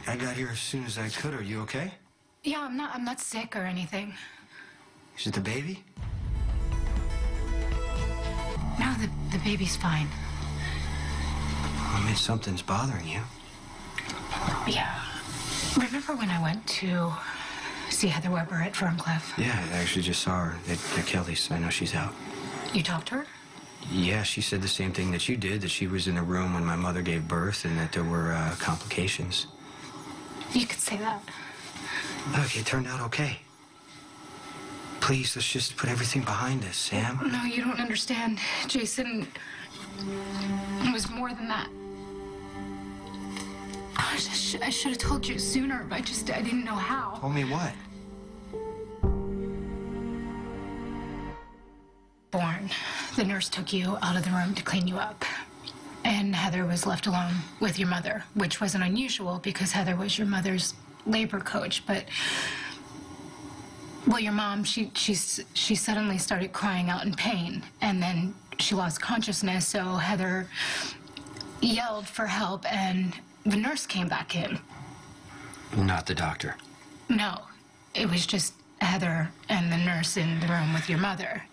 I got here as soon as I could. Are you okay? Yeah, I'm not sick or anything. Is it the baby? No, the baby's fine. I mean, something's bothering you. Yeah. Remember when I went to see Heather Weber at Ferncliff? Yeah, I actually just saw her at Kelly's. I know she's out. You talked to her? Yeah, she said the same thing that you did, that she was in the room when my mother gave birth and that there were complications. You could say that. Look, it turned out okay. Please, let's just put everything behind us, Sam. No, you don't understand, Jason. It was more than that. I should have told you sooner, but I didn't know how. Told me what? Born, the nurse took you out of the room to clean you up. And Heather was left alone with your mother, which wasn't unusual because Heather was your mother's labor coach. But, well, your mom, she suddenly started crying out in pain, and then she lost consciousness, so Heather yelled for help, and the nurse came back in. Not the doctor. No, it was just Heather and the nurse in the room with your mother.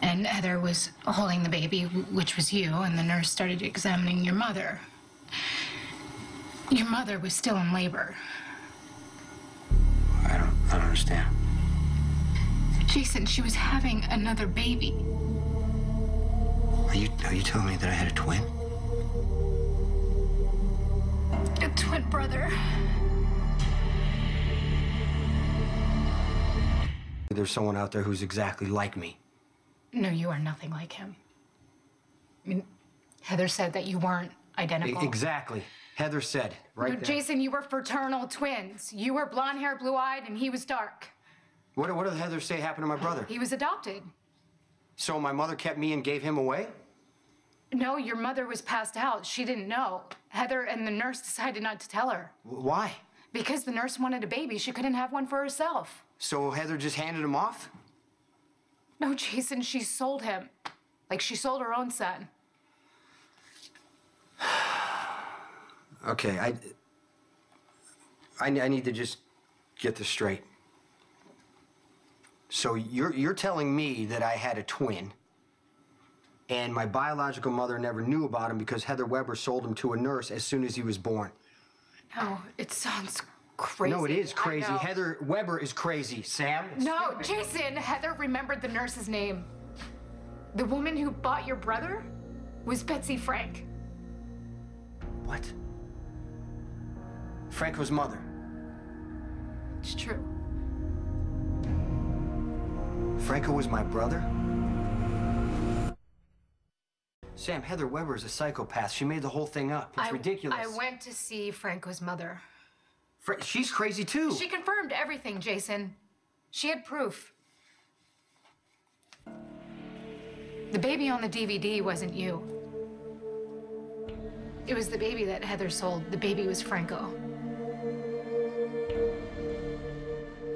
And Heather was holding the baby, which was you, and the nurse started examining your mother. Your mother was still in labor. I don't understand. Jason, she was having another baby. Are you telling me that I had a twin? A twin brother. There's someone out there who's exactly like me. No, you are nothing like him. I mean, Heather said that you weren't identical. Exactly. Heather said, right No, there. Jason, you were fraternal twins. You were blonde hair, blue-eyed, and he was dark. What did Heather say happened to my brother? He was adopted. So my mother kept me and gave him away? No, your mother was passed out. She didn't know. Heather and the nurse decided not to tell her. Why? Because the nurse wanted a baby. She couldn't have one for herself. So Heather just handed him off? No, Jason, she sold him. Like she sold her own son. Okay, I need to just get this straight. So you're telling me that I had a twin, and my biological mother never knew about him because Heather Weber sold him to a nurse as soon as he was born? No, it sounds crazy. No, it is crazy. Heather Weber is crazy, Sam. No, Jason, Heather remembered the nurse's name. The woman who bought your brother was Betsy Frank. What? Franco's mother. It's true. Franco was my brother? Sam, Heather Weber is a psychopath. She made the whole thing up. It's ridiculous. I went to see Franco's mother. She's crazy too. She confirmed everything, Jason. She had proof. The baby on the DVD wasn't you. It was the baby that Heather sold. The baby was Franco.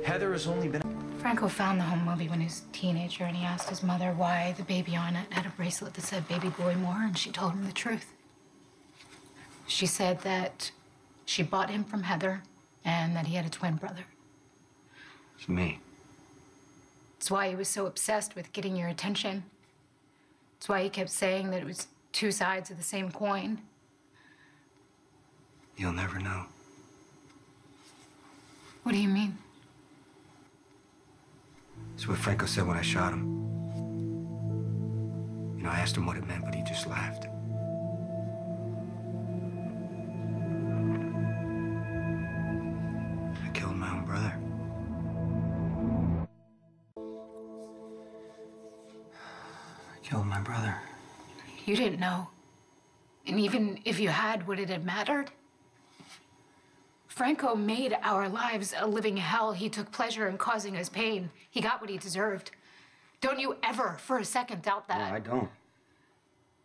Heather has only been... Franco found the home movie when he was a teenager, and he asked his mother why the baby on it had a bracelet that said Baby Boy Moore, and she told him the truth. She said that she bought him from Heather and that he had a twin brother. It's me. It's why he was so obsessed with getting your attention. It's why he kept saying that it was two sides of the same coin. You'll never know. What do you mean? It's what Franco said when I shot him. You know, I asked him what it meant, but he just laughed. I killed my own brother. I killed my brother. You didn't know. And even if you had, would it have mattered? Franco made our lives a living hell. He took pleasure in causing us pain. He got what he deserved. Don't you ever for a second doubt that? No, I don't.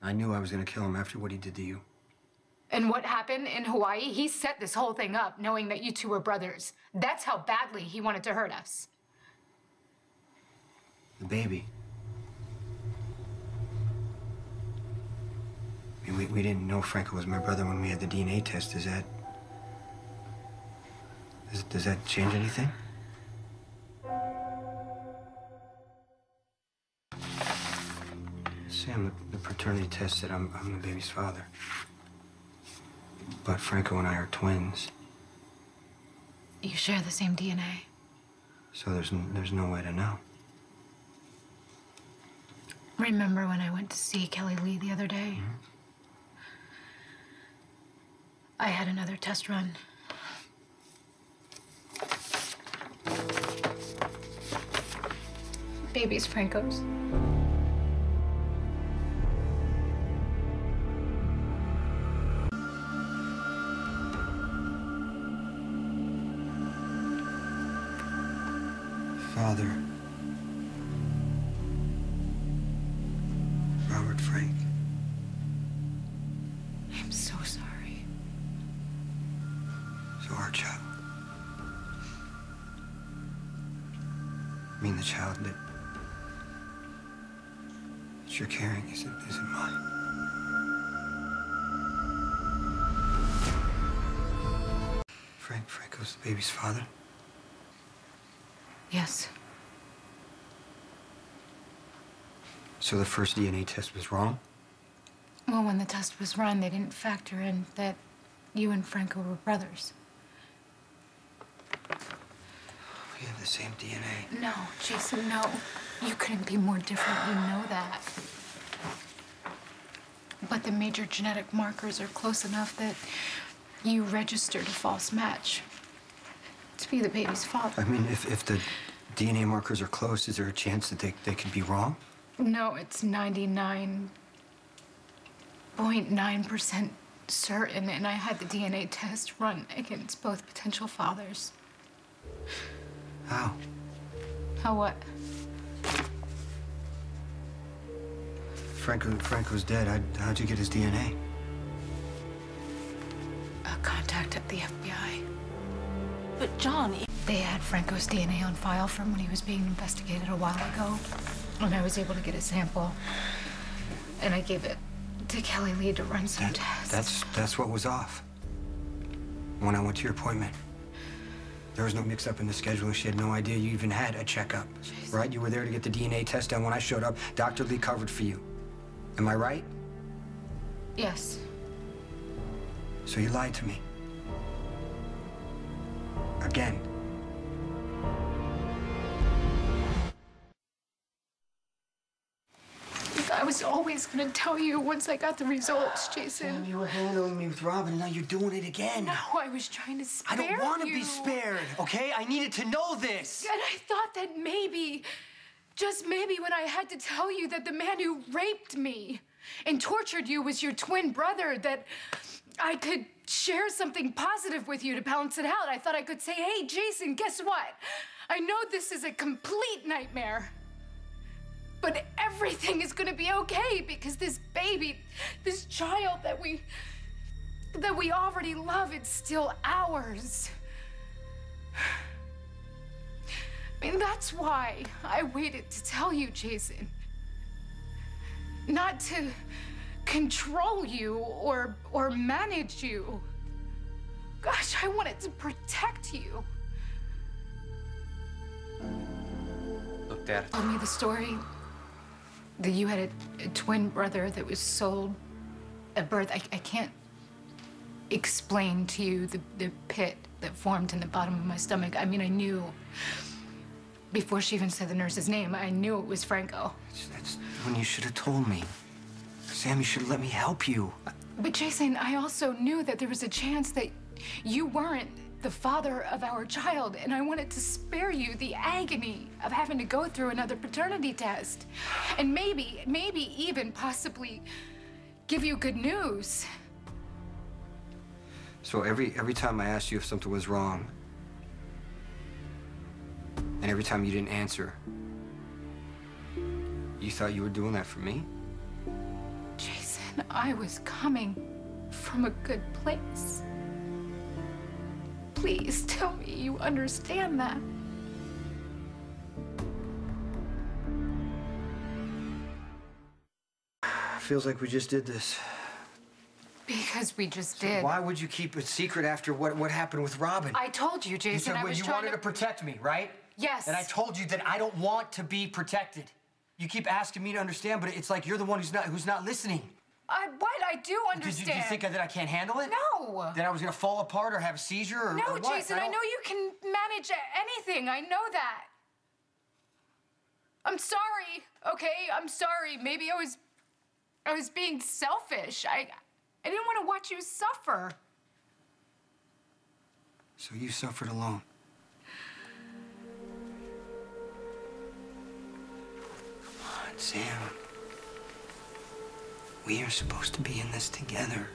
I knew I was gonna kill him after what he did to you. And what happened in Hawaii? He set this whole thing up knowing that you two were brothers. That's how badly he wanted to hurt us. The baby. I mean, we didn't know Franco was my brother when we had the DNA test. Is that Does that change anything? Sam, the paternity test said I'm the baby's father. But Franco and I are twins. You share the same DNA. So there's no way to know. Remember when I went to see Kelly Lee the other day? Mm-hmm. I had another test run. Baby's Franco's. Father. Robert Frank. I'm so sorry. So our child. I mean, the child that you're carrying isn't mine. Franco's the baby's father? Yes. So the first DNA test was wrong? Well, when the test was run, they didn't factor in that you and Franco were brothers. We have the same DNA. No, Jason, no. You couldn't be more different, you know that. But the major genetic markers are close enough that you registered a false match to be the baby's father. I mean, if the DNA markers are close, is there a chance that they could be wrong? No, it's 99.9% certain, and I had the DNA test run against both potential fathers. How? How what? Franco's dead. How'd you get his DNA? A contact at the FBI. But John... They had Franco's DNA on file from when he was being investigated a while ago. And I was able to get a sample. And I gave it to Kelly Lee to run some tests. That's what was off. When I went to your appointment. There was no mix-up in the scheduling. She had no idea you even had a checkup. Jeez. Right? You were there to get the DNA test done. When I showed up, Dr. Lee covered for you. Am I right? Yes. So you lied to me. Again. I was always gonna tell you once I got the results, Jason. You were handling me with Robin, and now you're doing it again. No, I was trying to spare you. I don't want to be spared, okay? I needed to know this. And I thought that maybe, just maybe, when I had to tell you that the man who raped me and tortured you was your twin brother, that I could share something positive with you to balance it out. I thought I could say, hey, Jason, guess what? I know this is a complete nightmare. But everything is gonna be okay because this baby, this child that we already love, it's still ours. I mean, that's why I waited to tell you, Jason. Not to control you or manage you. Gosh, I wanted to protect you. Look, Dad. Told me the story. That you had a twin brother that was sold at birth. I can't explain to you the pit that formed in the bottom of my stomach. I mean, I knew before she even said the nurse's name, I knew it was Franco. That's when you should have told me. Sam, you should have let me help you. But Jason, I also knew that there was a chance that you weren't the father of our child, and I wanted to spare you the agony of having to go through another paternity test. And maybe even possibly give you good news. So every time I asked you if something was wrong, and every time you didn't answer, you thought you were doing that for me? Jason, I was coming from a good place. Please tell me you understand that. Feels like we just did this. Because Because we just did. Why would you keep it secret after what happened with Robin? I told you, Jason. You said I was you trying wanted to protect me, right? Yes. And I told you that I don't want to be protected. You keep asking me to understand, but it's like you're the one who's not listening. What? I do understand. Did you think that I can't handle it? No. That I was gonna fall apart or have a seizure or No, what? Jason, I know you can manage anything. I know that. I'm sorry, okay? I'm sorry. Maybe I was being selfish. I didn't want to watch you suffer. So you suffered alone. Come on, Sam. We are supposed to be in this together.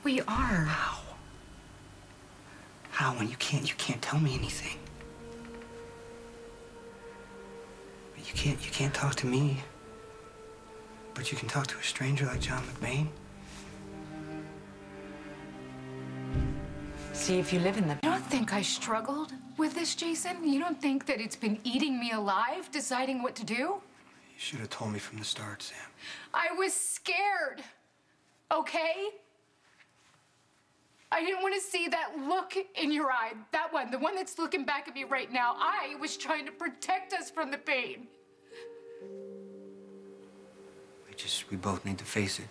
We are. How? How when you can't tell me anything? You can't talk to me. But you can talk to a stranger like John McBain? See if you live in the... You don't think I struggled with this, Jason? You don't think that it's been eating me alive, deciding what to do? You should have told me from the start, Sam. I was scared, okay? I didn't want to see that look in your eye. That one, the one that's looking back at me right now. I was trying to protect us from the pain. We both need to face it.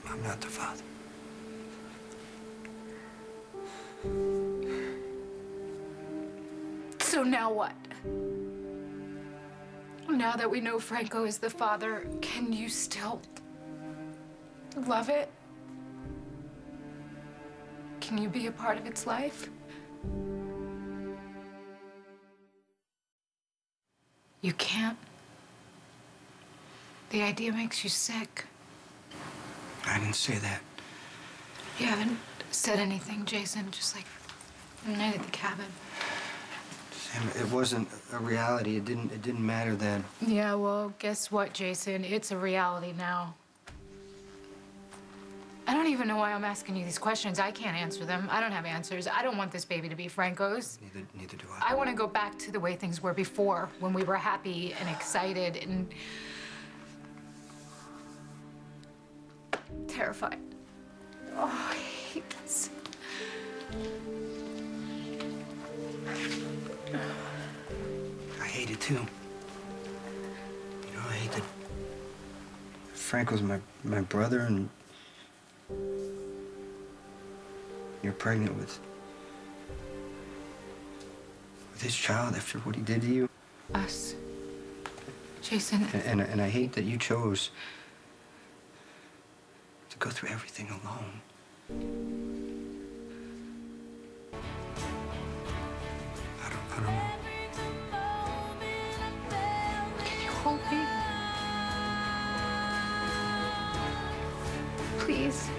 I'm not the father. So now what? Now that we know Franco is the father, can you still love it? Can you be a part of its life? You can't. The idea makes you sick. I didn't say that. You haven't said anything, Jason, just like the night at the cabin. Sam, it wasn't a reality. It didn't matter then. Yeah, well, guess what, Jason? It's a reality now. I don't even know why I'm asking you these questions. I can't answer them. I don't have answers. I don't want this baby to be Franco's. Neither do I. I want to go back to the way things were before, when we were happy and excited and terrified. Oh, I hate this. I hate it too. You know, I hate that Franco's my brother and you're pregnant with his child after what he did to you. Us. Jason. And I hate that you chose to go through everything alone. I don't know. Can you hold me? Please.